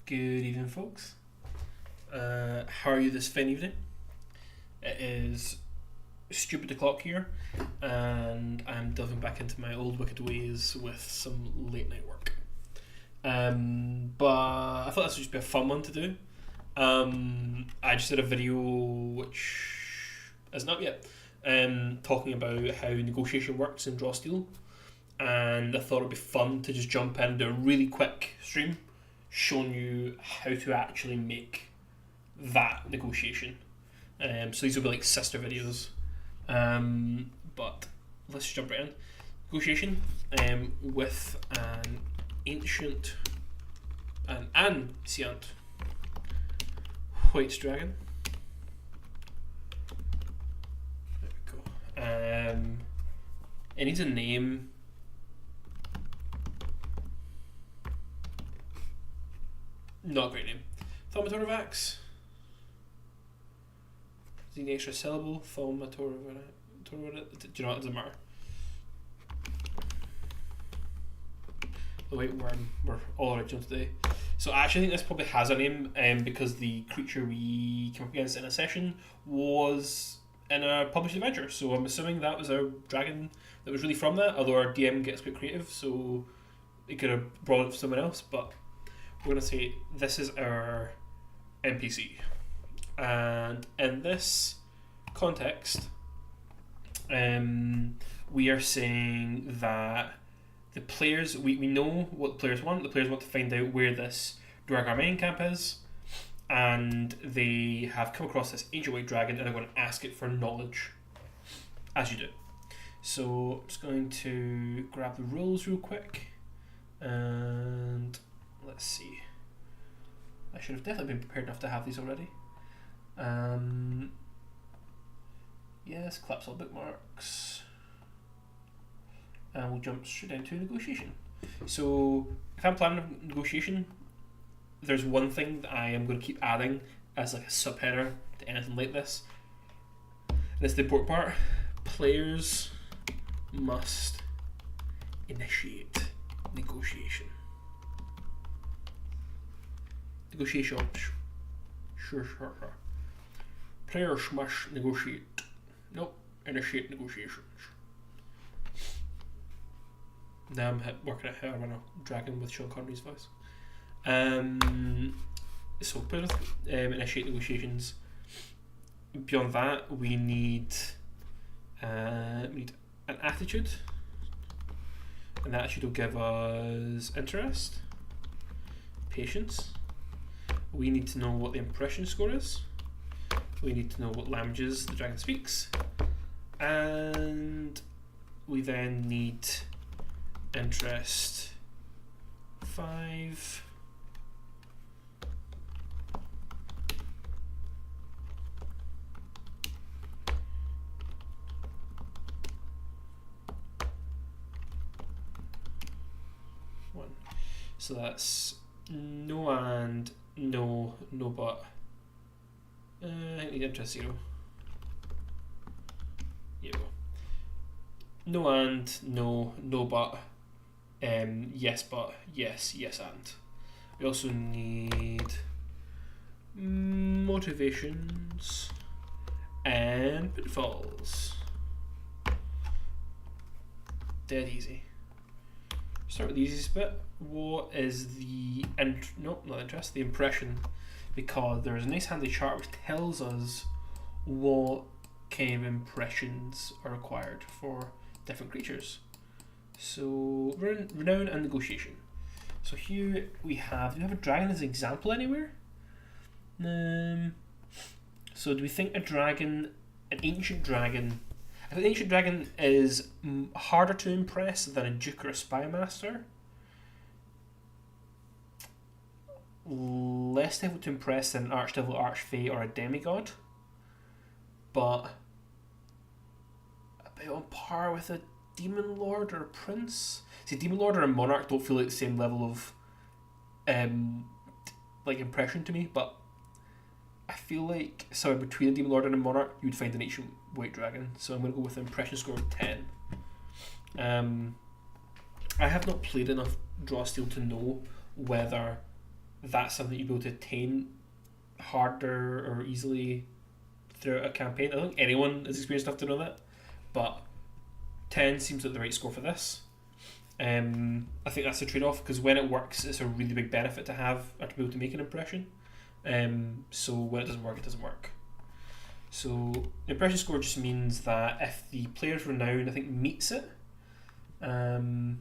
Good evening, folks. How are you this fine evening? It is stupid o'clock here, and I'm delving back into my old wicked ways with some late night work. But I thought this would just be a fun one to do. I just did a video which isn't up yet, talking about how negotiation works in Draw Steel, and I thought it'd be fun to just jump in and do a really quick stream showing you how to actually make that negotiation. So these will be like sister videos. But let's jump right in. Negotiation with an ancient white dragon. There we go. It needs a name. Not a great name. Thaumaturavax. Is it an extra syllable? Thaumaturavax. Do you know what? It doesn't matter. The white worm. We're all original today. So I actually think this probably has a name, because the creature we came up against in a session was in a published adventure. So I'm assuming that was a dragon that was really from that. Although our DM gets quite creative, so it could have brought it to someone else, but we're going to say this is our NPC. And in this context, we are saying that the players, we know what the players want. The players want to find out where this Duergar mining camp is, and they have come across this ancient white dragon and they're going to ask it for knowledge, as you do. So I'm just going to grab the rules real quick, and let's see. I should have definitely been prepared enough to have these already. Yes, collapse all bookmarks. And we'll jump straight into negotiation. So if I'm planning a negotiation, there's one thing that I am going to keep adding as like a subheader to anything like this. And it's the important part. Players must initiate negotiation. Negotiation. Sure. Players must negotiate. Nope. Initiate negotiations. Now I'm working out how I run a dragon with Sean Connery's voice. So players initiate negotiations. Beyond that, we need an attitude. And that attitude will give us interest, patience. We need to know what the impression score is. We need to know what languages the dragon speaks. And we then need interest 5. So that's no and no but. I need interest 0. Here we go. No and no but. Yes but, yes and. We also need motivations and pitfalls. Dead easy. Start with the easiest bit. What is the not interest, the impression, because there's a nice handy chart which tells us what kind of impressions are required for different creatures. So renown and negotiation. So here we have. Do we have a dragon as an example anywhere? So do we think an ancient dragon? I think an ancient dragon is harder to impress than a duke or a spy master. Less difficult to impress than an archdevil, archfey, or a demigod, but about on par with a demon lord or a prince. See, demon lord or a monarch don't feel like the same level of like impression to me, but I feel like somewhere between a demon lord and a monarch you would find an ancient white dragon. So I'm going to go with an impression score of 10. I have not played enough Draw Steel to know whether that's something you'll be able to attain harder or easily throughout a campaign. I don't think anyone is experienced enough to know that, but 10 seems like the right score for this. I think that's a trade-off, because when it works, it's a really big benefit to have or to be able to make an impression. So when it doesn't work, it doesn't work. So the impression score just means that if the player's renown, I think, meets it, so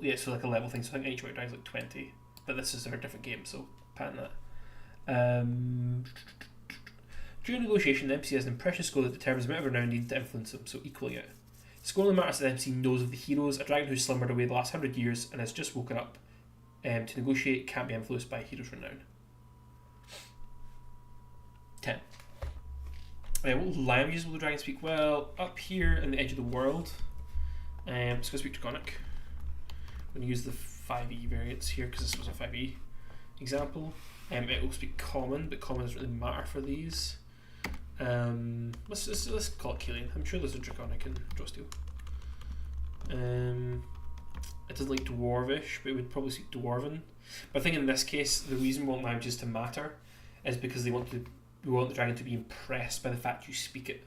yeah, so like a level thing. So I think each white dragon's like 20, but this is a different game, so patent that. During negotiation, the MC has an impression score that determines the amount of renown needed to influence them, so equaling it. The score only matters if the MC knows of the heroes. A dragon who's slumbered away the last 100 years and has just woken up to negotiate can't be influenced by a hero's renown. 10. What languages will the dragon speak? Well, up here in the edge of the world, it's going to speak Draconic. I'm going to use the 5e variants here because this was a 5e example. It will speak Common, but Common doesn't really matter for these. Let's call it Kalian. I'm sure there's a Draconic in Drosteel. It doesn't like Dwarvish, but it would probably speak Dwarven. But I think in this case, the reason we want languages to matter is because we want the dragon to be impressed by the fact you speak it.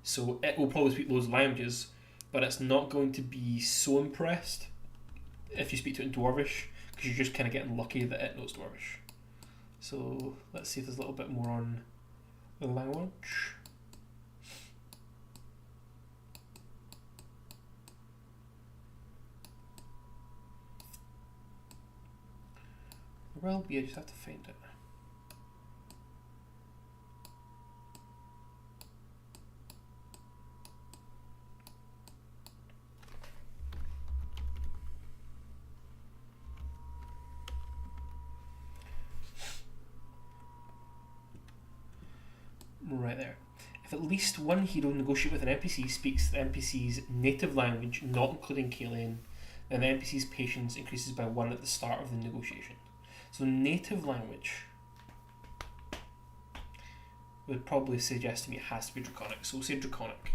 So it will probably speak loads of languages, but it's not going to be so impressed if you speak to it in Dwarvish, because you're just kind of getting lucky that it knows Dwarvish. So let's see if there's a little bit more on the language. Well, yeah, I just have to find it. Right there. If at least one hero negotiate with an NPC speaks the NPC's native language, not including Kalian, then the NPC's patience increases by 1 at the start of the negotiation. So native language would probably suggest to me it has to be Draconic. So we'll say Draconic.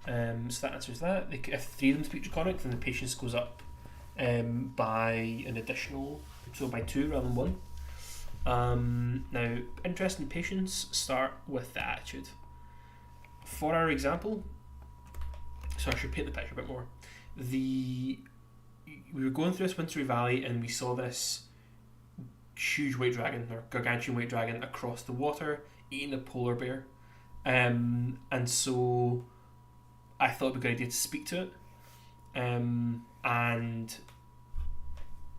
So that answers that. If 3 of them speak Draconic, then the patience goes up by an additional, so by 2 rather than 1. Now, interest and patience start with the attitude. For our example, so I should paint the picture a bit more. We were going through this wintry valley and we saw this huge white dragon, or gargantuan white dragon, across the water eating a polar bear. And so I thought it'd be a good idea to speak to it and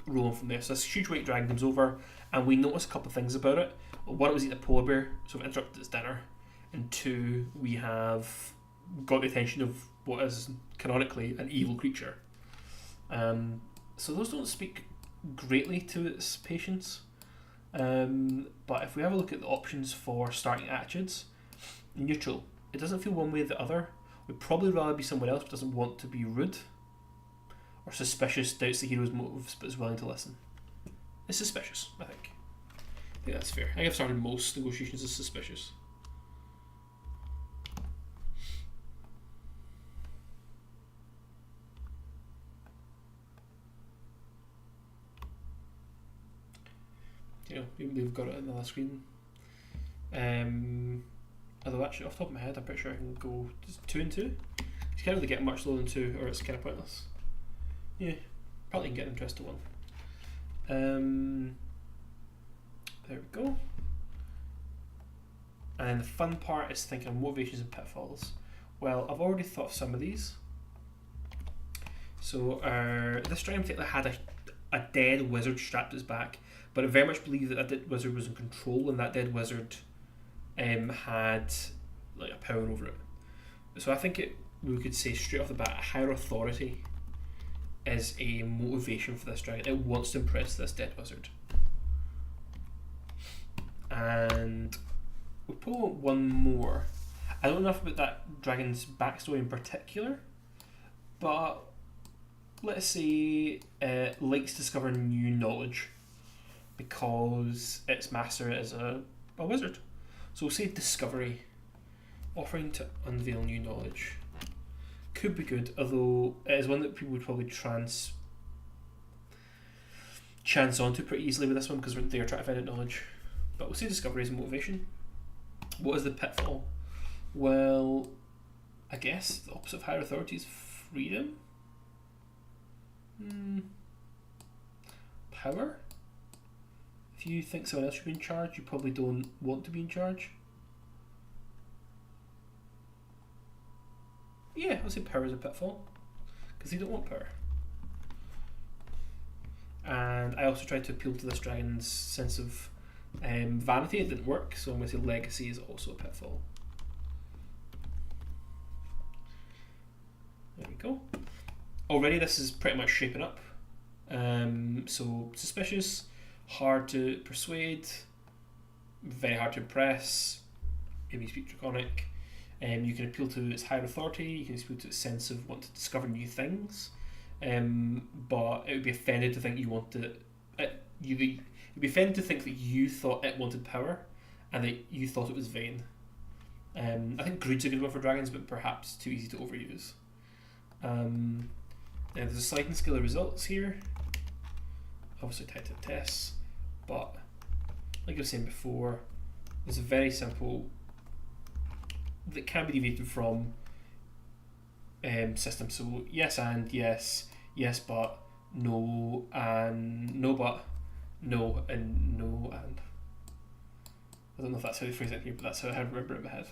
roll on from there. So this huge white dragon comes over, and we notice a couple of things about it. One, it was eating a polar bear, so it interrupted its dinner. And 2, we have got the attention of what is canonically an evil creature. So those don't speak greatly to its patience. But if we have a look at the options for starting attitudes, neutral. It doesn't feel one way or the other. Would probably rather be someone else but doesn't want to be rude. Or suspicious, doubts the hero's motives but is willing to listen. It's suspicious, I think. I think that's fair. I think I've started most negotiations as suspicious. You know, we've got it on the last screen. Although actually, off the top of my head, I'm pretty sure I can go 2 and 2. You can't really get much lower than 2, or it's kind of pointless. Yeah, probably can get interest to 1. There we go. And the fun part is thinking of motivations and pitfalls. Well, I've already thought of some of these. So this dragon particularly had a dead wizard strapped to his back, but I very much believe that dead wizard was in control, and that dead wizard had like a power over it. So I think we could say straight off the bat, higher authority is a motivation for this dragon. It wants to impress this dead wizard. And we'll pull one more. I don't know enough about that dragon's backstory in particular, but let's say it likes discovering new knowledge because its master is a wizard. So we'll say discovery, offering to unveil new knowledge. Could be good, although it is one that people would probably chance onto pretty easily with this one because they're trying to find out knowledge. But we'll say discovery is motivation. What is the pitfall? Well, I guess the opposite of higher authority is freedom. Power. If you think someone else should be in charge, you probably don't want to be in charge. Yeah, I'll say power is a pitfall because they don't want power. And I also tried to appeal to this dragon's sense of vanity. It didn't work, so I'm going to say legacy is also a pitfall. There we go. Already this is pretty much shaping up. So suspicious, hard to persuade, very hard to impress, maybe speak draconic. You can appeal to its higher authority, you can appeal to its sense of wanting to discover new things. But it would be offended to think you wanted you'd be offended to think that you thought it wanted power and that you thought it was vain. I think greed's a good one for dragons, but perhaps too easy to overuse. Now there's a sliding scale of results here, obviously tied to tests, but like I was saying before, there's a very simple that can be deviated from system. So yes and yes, yes but, no and no but, no and no and. I don't know if that's how they phrase it here, but that's how I remember it in my head.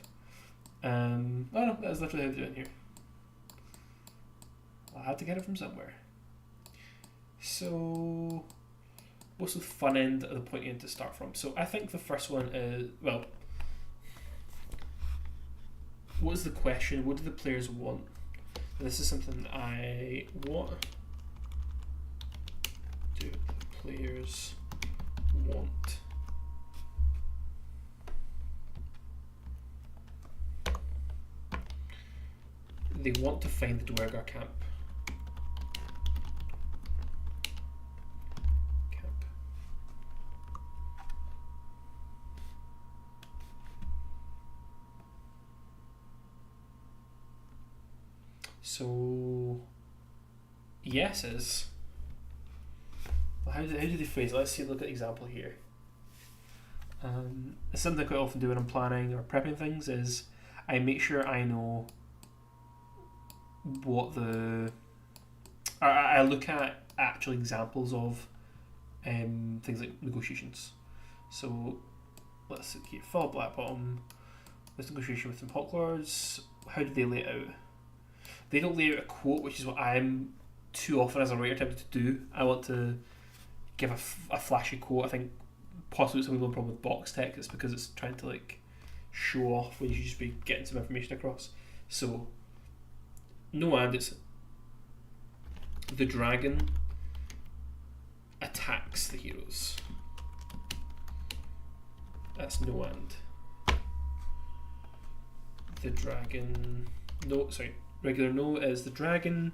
Oh no, that is literally how they do it in here. I had to get it from somewhere. So what's the fun end of the pointy end to start from? So I think the first one is, well, what is the question? What do the players want? And this is something I want. Do the players want? They want to find the Dwergar camp. So yeses. Well, how do they phrase it? Let's see. Look at the example here. It's something I quite often do when I'm planning or prepping things. Is I make sure I know what I look at actual examples of things like negotiations. So let's see here. Fall Black Bottom. This negotiation with some Hawklords. How do they lay it out? They don't lay out a quote, which is what I'm too often as a writer tempted to do. I want to give a flashy quote. I think possibly some people have a problem with box text. It's because it's trying to like show off when you should just be getting some information across. So no and, it's the dragon attacks the heroes. That's no and. The dragon, no, sorry, regular no is the dragon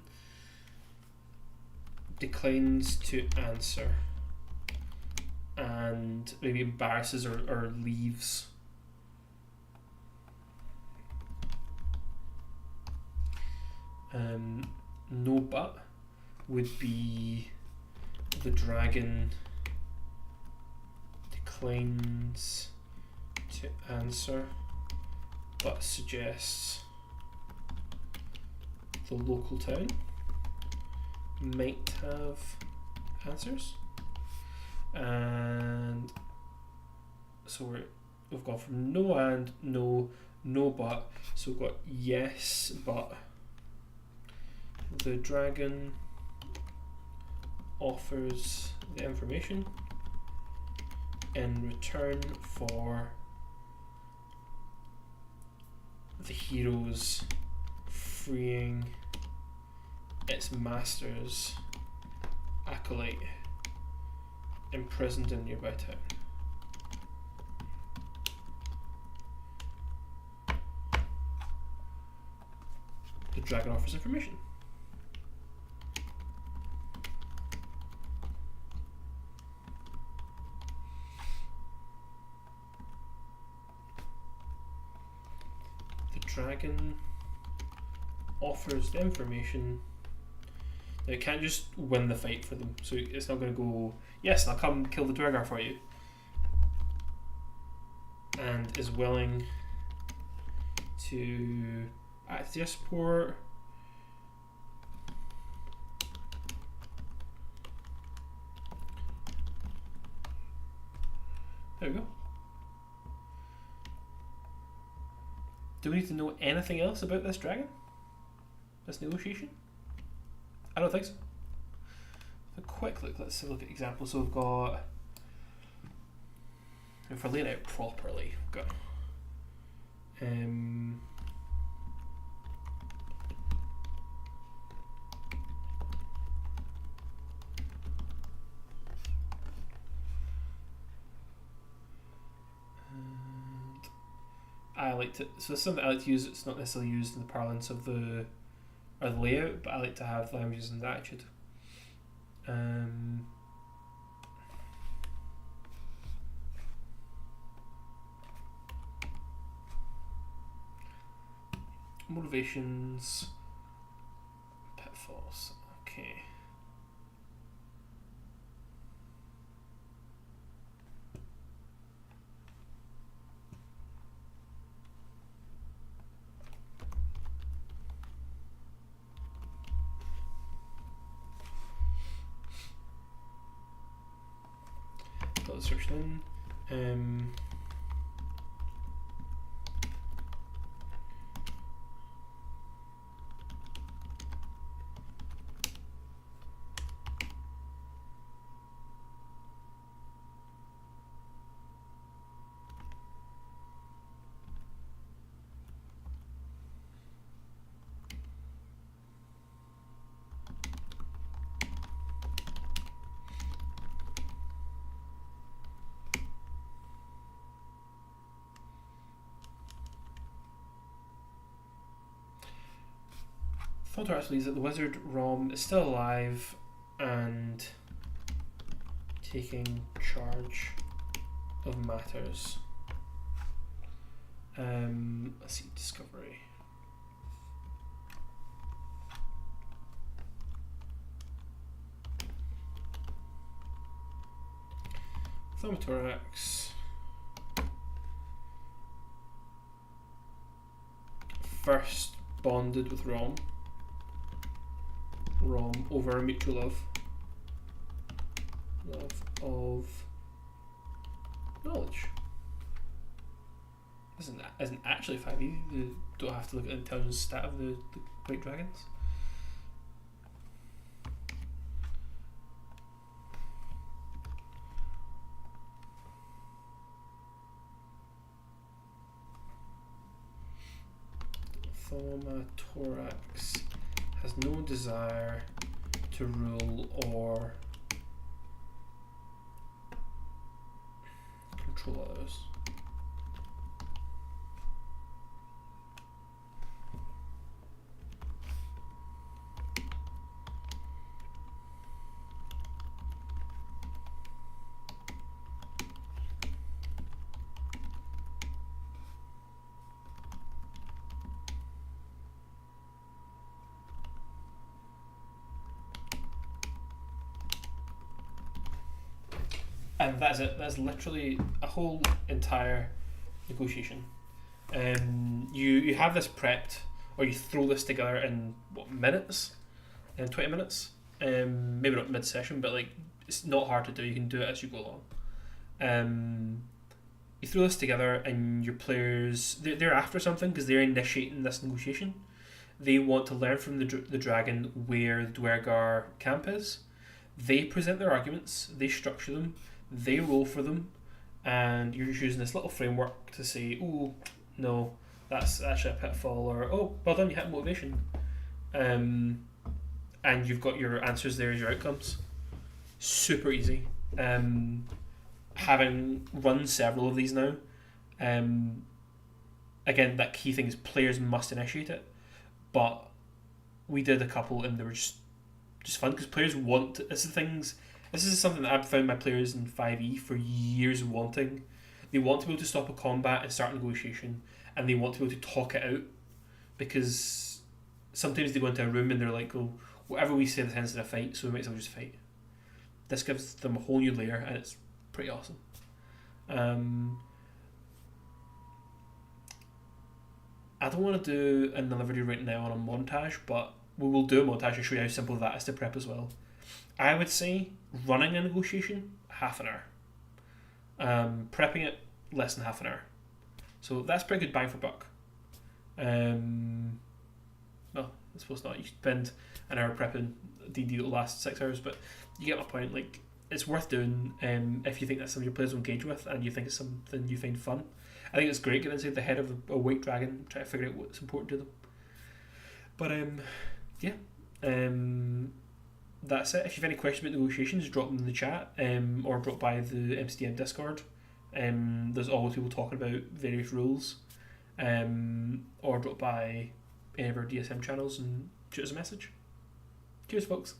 declines to answer and maybe embarrasses or leaves. No but would be the dragon declines to answer but suggests the local town might have answers. And so we've gone from no and, no, no but, so we've got yes but. The dragon offers the information in return for the heroes freeing its master's acolyte imprisoned in nearby town. The dragon offers information. The dragon offers the information. It can't just win the fight for them. So it's not going to go, yes, I'll come kill the Dwergar for you. And is willing to act as your support. There we go. Do we need to know anything else about this dragon? This negotiation? I don't think so. A quick look, let's have a look at examples. So we've got, if we're laying it out properly, we've got I like to, so it's something I like to use. It's not necessarily used in the parlance of the layout, but I like to have languages in the attitude. Motivations, pitfalls. Okay. Got the search in. Thought actually is that the wizard Rom is still alive and taking charge of matters. Let's see, discovery. Thaumaturx. First bonded with Rom over mutual love of knowledge. Isn't actually 5e. You don't have to look at the intelligence stat of the white dragons. Thaumaturx has no desire to rule or control others. And that's it. That's literally a whole entire negotiation. You have this prepped, or you throw this together in what, minutes? In 20 minutes? Maybe not mid-session, but like it's not hard to do. You can do it as you go along. You throw this together, and your players they're after something because they're initiating this negotiation. They want to learn from the dragon where the Dwergar camp is. They present their arguments. They structure them. They roll for them, and you're just using this little framework to say, oh, no, that's actually a pitfall, or oh, well done, you hit motivation. And you've got your answers there as your outcomes. Super easy. Having run several of these now, again, that key thing is players must initiate it, but we did a couple and they were just fun because players want this is something that I've found my players in 5e for years wanting. They want to be able to stop a combat and start a negotiation, and they want to be able to talk it out, because sometimes they go into a room and they're like, oh, whatever we say that ends in a fight, so we might as well just fight. This gives them a whole new layer, and it's pretty awesome. I don't want to do another video right now on a montage, but we will do a montage to show you how simple that is to prep as well. I would say running a negotiation, half an hour. Prepping it, less than half an hour. So that's pretty good bang for buck. Well, I suppose not. You spend an hour prepping D&D that will last 6 hours, but you get my point. Like, it's worth doing if you think that's something your players will engage with and you think it's something you find fun. I think it's great getting inside the head of a white dragon, try to figure out what's important to them. But yeah, that's it. If you have any questions about negotiations, drop them in the chat, or drop by the MCDM Discord. There's always people talking about various rules, or drop by any of our DSM channels and shoot us a message. Cheers, folks.